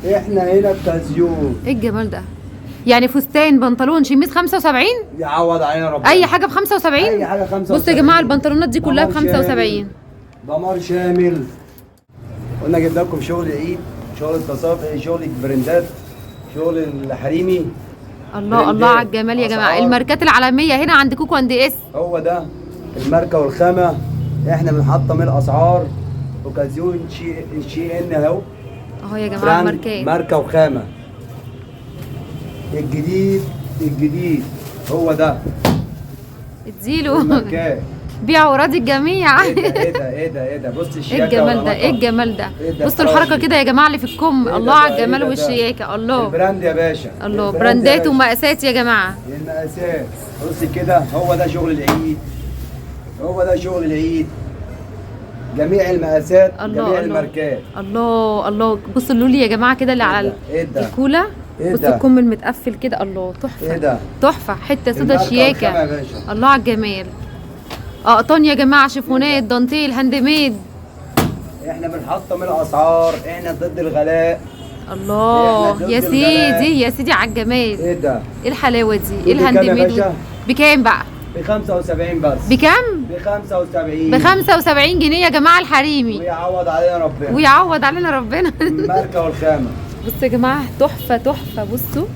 احنا هنا بتزيون. ايه الجمال ده؟ يعني فستان بنطلون شميز 75؟ يعوض علينا ربنا. اي حاجه ب 75؟ اي حاجه 75. بصوا يا جماعه البنطلونات دي كلها ب دمار 75. دمار شامل. قلنا جبنا لكم شغل عيد، شغل التصافي، شغل البرندات، شغل الحريمي. الله الله على الجمال يا جماعه. الماركات العالميه هنا عند كوكو اند اس. هو ده الماركه والخامه. احنا بنحطم الاسعار. اوكازيون شي ان اهو يا جماعه الماركات ماركه وخامه. الجديد هو ده. اديله الماركات. بيع وراضي الجميع. ايه ده بص الشياكه. ايه الجمال ده؟ ايه الجمال ده؟ بصوا الحركه كده يا جماعه اللي في الكم. الله على الجمال والشياكه. الله البراند يا باشا. الله براندات ومقاسات يا جماعه. المقاسات بص كده. هو ده شغل العيد. هو ده شغل العيد. جميع المقاسات. جميع الماركات. الله الله. بصوا اللولي يا جماعه كده اللي على الكولا. بصوا الكم المتقفل كده. الله تحفه. ايه ده؟ تحفه. حته سودا شياكه. الله على الجمال. اقطان يا جماعه، شيفونات، دانتيل، هاند ميد. احنا بنحطم الاسعار. احنا ضد الغلاء. الله يا سيدي يا سيدي على الجمال. ايه ده؟ ايه الحلاوه دي؟ ايه الهاند ميد؟ بكام بقى؟ ب 75 بس. بكام؟ ب 75. ب 75 جنيه يا جماعه الحريمي. ويعوض علينا ربنا. ويعوض علينا ربنا. الماركه والخامه. بصوا يا جماعه تحفه تحفه. بصوا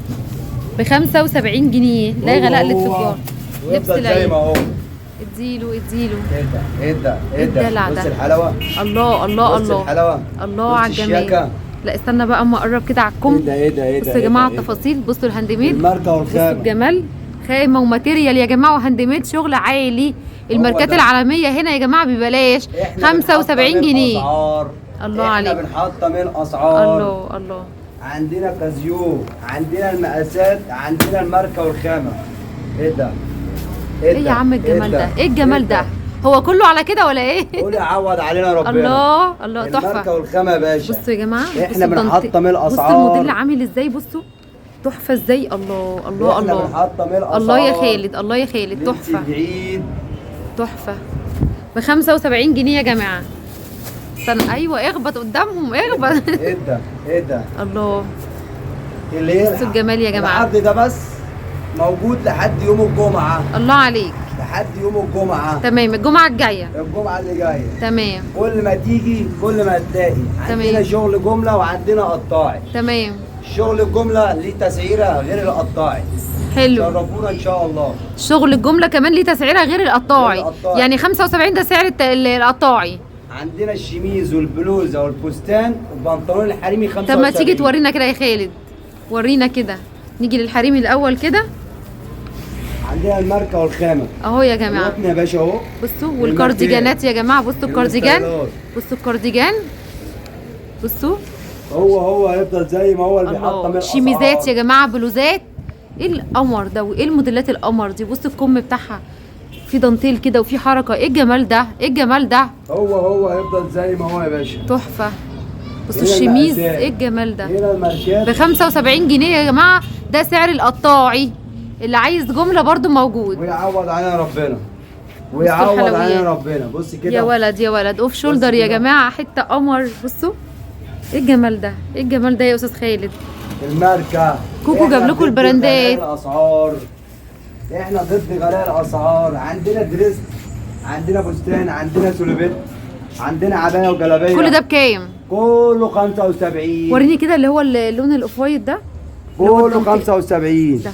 ب 75 جنيه لا غلاء للتجار. لبس العيد. زي ما هو. اديله. ايه ده؟ بص الحلاوه. الله الله الله. بص الحلاوه. الله على الجمال. لا استنى بقى اما اقرب كده على الكم. ايه ده؟ بصوا يا جماعه التفاصيل. بصوا الهاند ميد. الماركه والخامه. بصوا الجمال. خامه وماتيريال يا جماعه وهاند ميد شغل عالي. الماركات العالميه هنا يا جماعه ببلاش. 75 جنيه. الله عليك. احنا بنحطم الاسعار. الله. عندنا كازيو، عندنا المقاسات، عندنا الماركه والخامه. ايه ده؟ ايه يا عم الجمال ده؟ ايه الجمال ده؟ هو كله على كده ولا ايه؟ قول يعوض علينا ربنا. الله تحفه. الماركه والخامه يا باشا. بصوا يا جماعه احنا بنحطم الاسعار. بصوا الموديل عامل ازاي. بصوا تحفه ازاي. الله الله احنا الله. بنحطم الاسعار. الله يا خالد. الله يا خالد. تحفه تحفه. ب 75 جنيه يا جماعه. استنى. ايوه اخبط قدامهم اخبط. ايه ده؟ الله. اللي بصوا الجمال يا جماعه. العرض ده بس موجود لحد يوم الجمعه. الله عليك. لحد يوم الجمعه. تمام. الجمعه الجايه. الجمعه اللي جايه. تمام. كل ما تيجي كل ما تلاقي. عندنا شغل جمله وعندنا قطاعي. تمام. شغل الجمله ليه تسعيره غير القطاعي. حلو. شرفونا ان شاء الله. شغل الجمله كمان ليه تسعيره غير القطاعي. يعني 75 ده سعر القطاعي. عندنا الشميز والبلوزه والفستان والبنطلون الحريمي 75. طب ما تيجي تورينا كده يا خالد. ورينا كده. نيجي للحريمي الاول كده. عندنا الماركه والخامه اهو يا جماعه. يا باشا اهو. بصوا والكارديجانات يا جماعه. بصوا الكارديجان. بصوا الكارديجان. بصوا هو هيفضل زي ما هو اللي بيحطم الاسعار. شيميزات يا جماعه، بلوزات. ايه القمر ده وايه الموديلات القمر دي؟ بصوا الكم بتاعها في دانتيل كده وفي حركه. ايه الجمال ده؟ ايه الجمال ده؟ هو هيفضل زي ما هو يا باشا. تحفه. بصوا الشميز. ايه الجمال ده؟ هنا الماركات ب 75 جنيه يا جماعه. ده سعر القطاعي. اللي عايز جمله برضو موجود. ويعوض علينا ربنا. ويعوض علينا ربنا. بص كده يا ولد يا ولد. اوف شولدر يا جماعه. حته قمر. بصوا ايه الجمال ده؟ ايه الجمال ده يا استاذ خالد؟ الماركه. كوكو جاب لكم البراندات. الاسعار. احنا ضد غلاء الاسعار. عندنا دريس، عندنا فستان، عندنا سولوبيت، عندنا عبايه وجلابيه. كل ده بكام؟ كله 75. وريني كده اللي هو اللون الاوف وايت ده. كله 75 ده.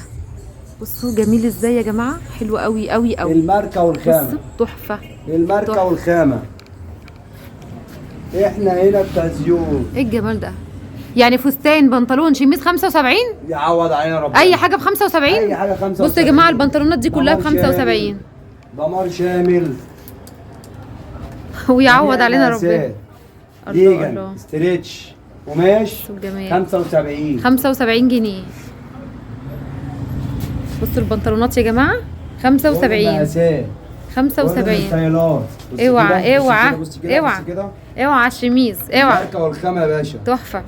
بصوا جميل ازاي يا جماعه. حلو قوي قوي قوي. الماركه والخامه. بصوا تحفه. الماركه والخامه. احنا هنا بتزيون. ايه الجمال ده؟ يعني فستان بنطلون شميز 75؟ يعوض علينا ربنا. اي حاجه ب 75؟ اي حاجه 75. بصوا يا جماعه البنطلونات دي كلها ب 75. دمار شامل. ويعوض علينا ربنا. الله. ستريتش قماش 75. 75 جنيه. بصوا البنطلونات يا جماعه 75. 75. اوعى اوعى اوعى اوعى الشميز اوعى. الماركه والخامه يا باشا. تحفه.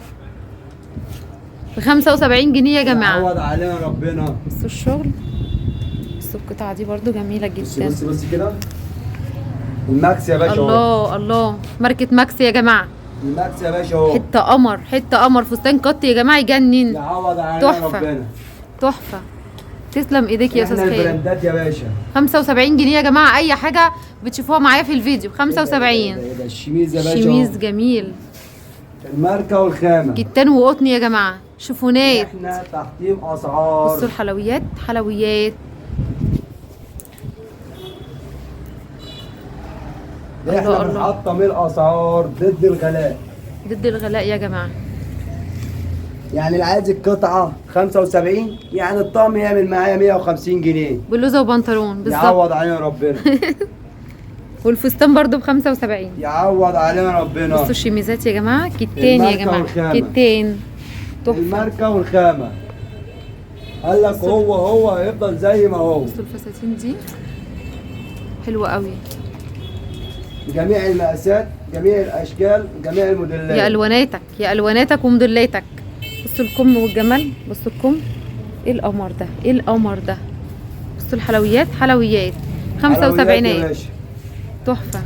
ب 75 جنيه يا جماعه. يعوض علينا ربنا. بصوا الشغل. بصوا القطعه دي برده جميله جدا. بص كده. الماكس يا باشا. الله ماركه ماكس يا جماعه. الماكس يا باشا اهو. حته قمر، حته قمر، فستان قط يا جماعه يجنن. يعوض علينا تحفة. ربنا. تحفه. تسلم ايديك يا استاذ احنا خالد. البراندات يا باشا. 75 جنيه يا جماعه، اي حاجه بتشوفوها معايا في الفيديو 75. إيه ده الشميز يا باشا شميز اهو. جميل، الماركه والخامه. كتان وقطن يا جماعه، شوفونات. احنا تحطيم اسعار. بصوا الحلويات، حلويات. احنا الله الله. بنحطم الاسعار ضد الغلاء. ضد الغلاء يا جماعه. يعني اللي عايز القطعه 75 يعني الطقم يعمل معايا 150 جنيه. بلوزه وبنطلون بالظبط. يعوض علينا ربنا. والفستان برضو ب 75. يعوض علينا ربنا. بصوا الشميزات يا جماعه، كتان يا الماركة جماعه، والخامة. كتان. تحفه. الماركه والخامه. قال لك هو هيفضل زي ما هو. بصوا الفساتين دي حلوه قوي، جميع المقاسات، جميع الاشكال، جميع الموديلات. يا الواناتك، يا الواناتك وموديلاتك. بصوا الكم والجمال، بصوا الكم. ايه القمر ده، ايه القمر ده. بصوا الحلويات، حلويات. 75 حلويات يا باشا. تحفه.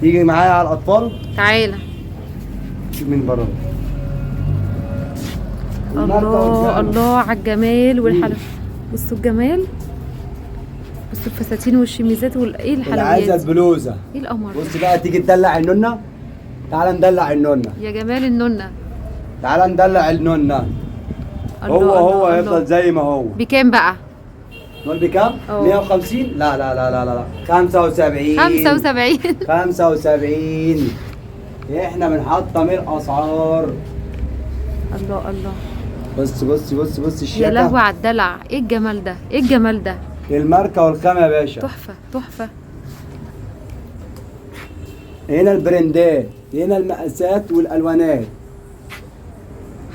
تيجي معايا على الاطفال. تعالى. شوف من بره. الله الله على الجمال والحلو. بصوا الجمال، بصوا الفساتين والشميزات ايه اللي عايزه الحلويات. البلوزه. ايه القمر ده؟ بص بقى تيجي تدلع النونه. تعالى ندلع النونه. يا جمال النونه. تعالى ندلع النونه. الله هو الله هيفضل الله. زي ما هو. بكام بقى؟ نقول بكام؟ أوه. 150؟ لا لا لا لا لا 75. 75. 75. احنا بنحطم الاسعار. الله الله. بص يا الشياكه. لهوي على الدلع، ايه الجمال ده، ايه الجمال ده. الماركه والخامه يا باشا. تحفه تحفه. هنا البرندات، هنا المقاسات والالوانات.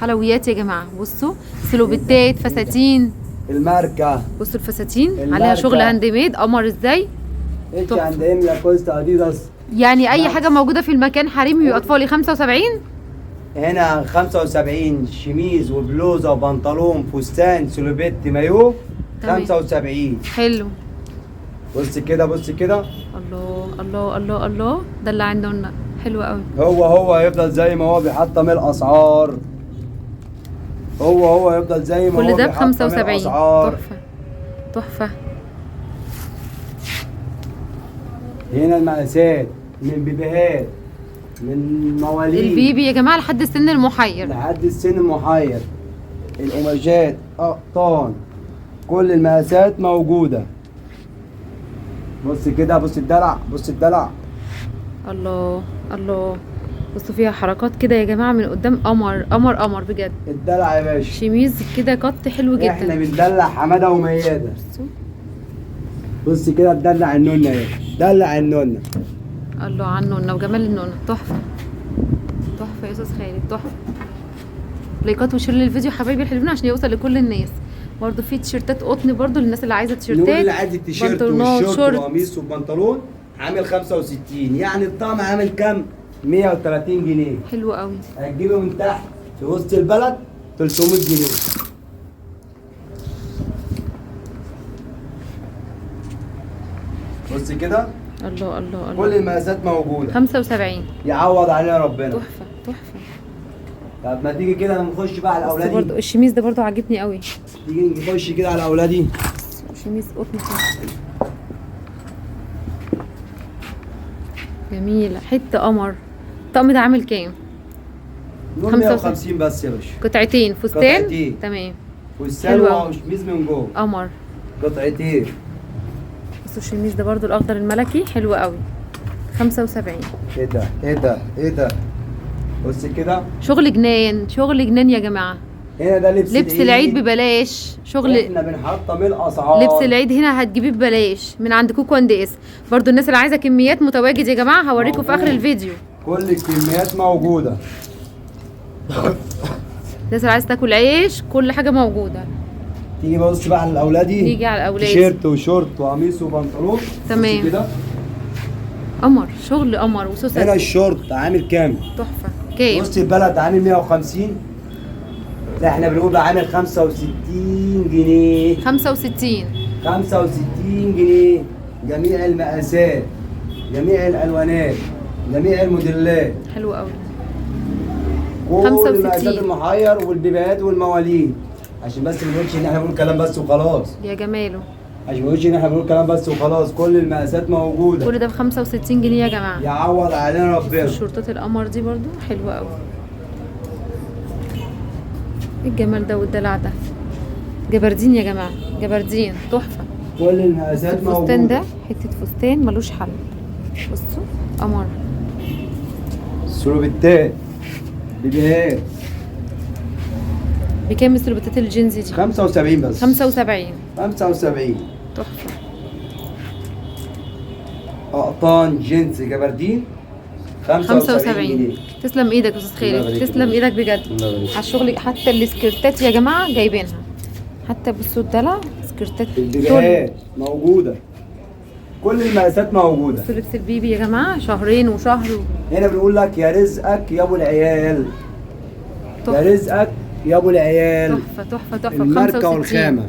حلويات يا جماعه، بصوا سلوبيتات، فساتين. الماركه. بصوا الفساتين الماركة. عليها شغل هاند ميد، قمر ازاي. انت تحفة. عند ام لاكوست اديداس. يعني اي حاجه موجوده في المكان حريمي واطفالي 75. هنا 75 شميز وبلوزه وبنطلون فستان سلوبيت مايو. تمام. 75. حلو. بص كده بص كده. الله الله الله الله، ده اللي عندنا حلو قوي. هو هيفضل زي ما هو بيحطم الاسعار. هو هيفضل زي ما هو كل ده ب بيحطم 75. الاسعار. تحفه تحفه. هنا المقاسات من بيبيهات، من مواليد البيبي يا جماعه لحد السن المحير. لحد السن المحير. القماشات، اقطان، كل المقاسات موجوده. بص كده، بص الدلع، بص الدلع. الله الله. بصوا فيها حركات كده يا جماعه من قدام، قمر قمر قمر بجد. الدلع يا باشا. شميز كده قط حلو جدا. احنا بندلع حماده ومياده. بصوا. بص كده تدلع النونه اهي، دلع النونه. الله على النونه وجمال النونه. تحفه تحفه يا استاذ خالد، تحفه. لايكات وشير للفيديو حبايبي الحلوين عشان يوصل لكل الناس. برضو في تيشيرتات قطن برضو للناس اللي عايزه تيشيرتات. نقول اللي عايز التيشيرت بنطلونات، والشورت شورت. وقميص وبنطلون عامل 65، يعني الطقم عامل كام؟ 130 جنيه. حلو قوي. هتجيبه من تحت في وسط البلد 300 جنيه. بص كده. الله الله كل الله. المقاسات موجوده. 75. يعوض علينا ربنا. تحفه تحفه. طب ما تيجي كده نخش بقى على بس الاولادي. برضو الشميز ده برضو عاجبني قوي. تيجي نخش كده على اولادي. شميز قطن كده. جميله، حته قمر. الطقم ده عامل كام؟ نقول 150 بس يا باشا. قطعتين فستان. قطعتين. تمام. والسلوى وشميز من جوه. قمر. قطعتين. بصوا الشميز ده برضو الاخضر الملكي حلو قوي. 75. ايه ده ايه ده ايه ده. بص كده. شغل جنان، شغل جنان يا جماعه. هنا ده لبس العيد ببلاش. شغل احنا بنحطم الاسعار. لبس العيد هنا هتجيبيه ببلاش من عند كوكو اند اس. برضو الناس اللي عايزه كميات متواجد يا جماعه، هوريكم في اخر الفيديو. كل الكميات موجوده. الناس اللي عايزه تاكل عيش كل حاجه موجوده. تيجي بص بقى على الاولادي. نيجي على الاولاد. تيشيرت وشورت وقميص وبنطلون. تمام. بص كده. قمر، شغل قمر وسوسه. هنا الشورت عامل كام؟ تحفه. كام؟ وسط البلد عامل 150. لا احنا بنقول عامل 65 جنيه. 65. 65 جنيه. جميع المقاسات، جميع الالوانات. جميع الموديلات، حلو قوي. كل 65. مقاسات المحير والبيبيهات والمواليد، عشان بس ما نقولش ان احنا بنقول كلام بس وخلاص، يا جماله. عشان ما نقولش ان احنا بنقول كلام بس وخلاص، كل المقاسات موجوده. كل ده ب 65 جنيه يا جماعه. يعوض علينا ربنا. الشورتات القمر دي برضو حلوه قوي. ايه الجمال ده والدلع ده. جبردين يا جماعه، جبردين تحفه. كل المقاسات موجوده. الفستان ده حته فستان ملوش حل. بصوا قمر. سلوبتات بيبيهات بكام السلوبتات الجينز دي؟ 75 بس. 75. 75 تحفه. قطان جينز جبردين 75 جنيه. تسلم ايدك يا استاذ الله خالد، يبارك تسلم فيك. ايدك بجد الله يبارك على الشغل. حتى السكرتات يا جماعه جايبينها، حتى بصوا الدلع سكرتات البيبيهات موجوده، كل المقاسات موجوده. بصوا لبس البيبي يا جماعه، شهرين وشهر هنا بنقول لك يا رزقك يا ابو العيال، يا تحفه رزقك يا ابو العيال. تحفه تحفه تحفه. الماركه والخامه.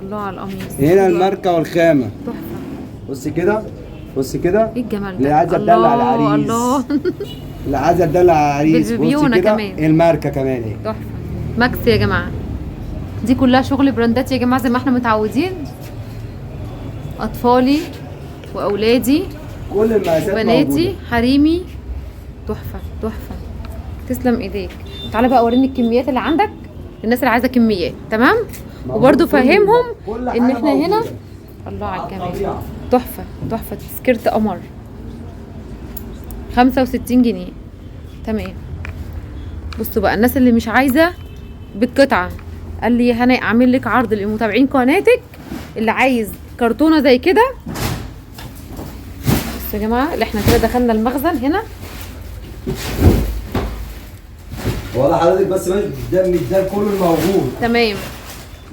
الله على القميص. هنا الماركه والخامه. تحفه. بص كده، بص كده. ايه الجمال اللي ده. عايزه تدلع العريس، الله اللي عايزه تدلع العريس. بص بالبيبيونة كده كمان. الماركه كمان ايه. تحفه. ماكس يا جماعه، دي كلها شغل براندات يا جماعه زي ما احنا متعودين. اطفالي واولادي كل المقاسات وبناتي موجوده. حريمي. تحفه تحفه. تسلم ايديك. تعالى بقى وريني الكميات اللي عندك الناس اللي عايزه كميات. تمام. موجود وبرده كل- فهمهم كل ان حاجة احنا هنا. موجودة. الله على الجمال. الطبيعة. تحفه تحفه. سكرت قمر 65 جنيه. تمام. بصوا بقى الناس اللي مش عايزه بالقطعه، قال لي هنا اعمل لك عرض لمتابعين قناتك اللي عايز كرتونه زي كده. بصوا يا جماعه اللي احنا كده دخلنا المخزن هنا. والله حضرتك بس مش ده كله الموجود. تمام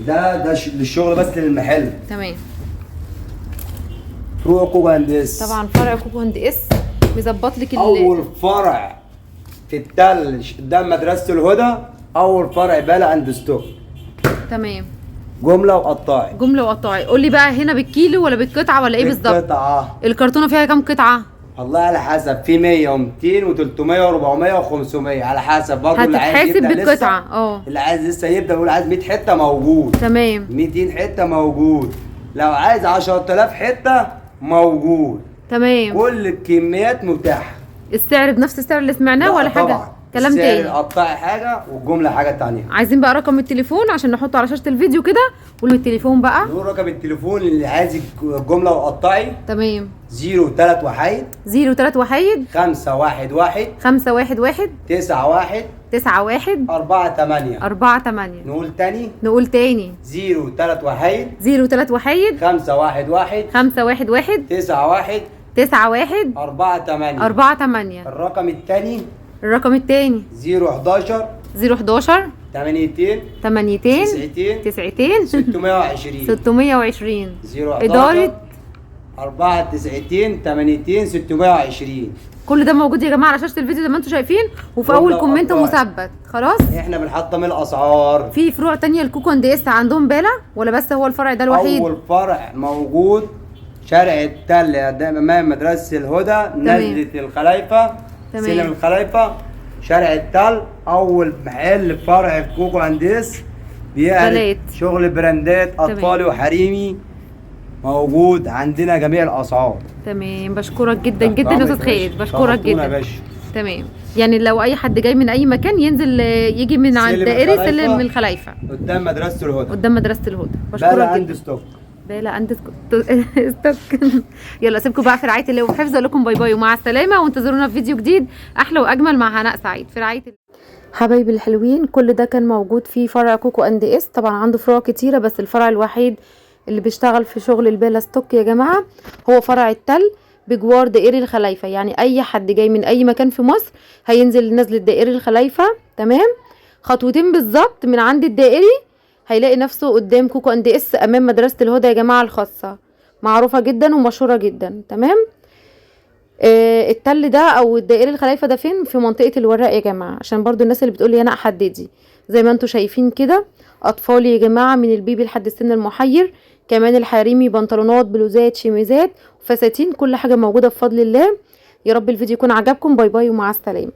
ده للشغل بس للمحل. تمام. فروع كوكو هندس. طبعا فرع كوكو هند اس مظبط لك اول فرع في التل قدام مدرسه الهدى، اول فرع بلا عند ستوك. تمام. جمله وقطاعي. جمله وقطاعي. قول لي بقى هنا بالكيلو ولا بالقطعه ولا ايه بالظبط؟ قطعه. الكرتونه فيها كام قطعه؟ والله على حسب، في 100 و200 و300 و400 و500 على حسب برضه. اللي عايز هتتحاسب يبدا بالقطعه. لسه، اللي عايز لسه يبدا يقول عايز 100 حته موجود. تمام 200 حته موجود. لو عايز 10000 حته موجود. تمام. كل الكميات متاحه. السعر بنفس السعر اللي سمعناه لا ولا حاجه؟ طبعا. كلام السعر تاني. القطاعي حاجه والجمله حاجه تانية. عايزين بقى رقم التليفون عشان نحطه على شاشه الفيديو كده. قولوا التليفون بقى. نقول رقم التليفون اللي عايز الجمله والقطاعي. تمام. 03 وحيد 03 وحيد 511 511 91 91 48. 48. نقول تاني. نقول تاني. 03 وحيد 03 وحيد 511 511 91 91 48. 48. الرقم التاني الرقم التاني 011 011 82 82 90 90 620. 620. 011 إدارة 94 80 620. كل ده موجود يا جماعه على شاشه الفيديو زي ما انتم شايفين، وفي اول كومنت مثبت. خلاص. احنا بنحطم الاسعار. في فروع تانية الكوكو اند اس عندهم بالا ولا بس هو الفرع ده الوحيد؟ اول فرع موجود شارع التل امام مدرسه الهدى، نزله الخلايفه، سلم الخلايفه، شارع التل. اول محل فرع في كوكو هندس بيعمل شغل براندات اطفالي وحريمي، موجود عندنا جميع الاسعار. تمام. بشكرك جدا جدا يا استاذ خالد، بشكرك جدا. يا باشا. تمام. يعني لو اي حد جاي من اي مكان ينزل يجي من عند دائري سلم الخلايفه قدام مدرسه الهدى. قدام مدرسه الهدى. بشكرك بقى جدا. عند ستوك. بالا عند ستوك. يلا اسيبكم بقى في رعايه الله وحفظ. اقول لكم باي باي ومع السلامه، وانتظرونا في فيديو جديد احلى واجمل مع هناء سعيد في رعايه الله. حبايبي الحلوين، كل ده كان موجود في فرع كوكو اند اس. طبعا عنده فروع كتيره بس الفرع الوحيد اللي بيشتغل في شغل البالا ستوك يا جماعه هو فرع التل بجوار دائري الخلايفه. يعني اي حد جاي من اي مكان في مصر هينزل نزله دائري الخلايفه. تمام. خطوتين بالظبط من عند الدائري هيلاقي نفسه قدام كوكو اند اس امام مدرسه الهدى يا جماعه الخاصه، معروفه جدا ومشهوره جدا. تمام. التل ده او الدائري الخلايفه ده فين؟ في منطقه الوراق يا جماعه، عشان برضو الناس اللي بتقول لي انا حددي. زي ما انتم شايفين كده اطفالي يا جماعه من البيبي لحد السن المحير، كمان الحريمي بنطلونات بلوزات شميزات فساتين، كل حاجه موجوده بفضل الله. يا رب الفيديو يكون عجبكم. باي باي ومع السلامه.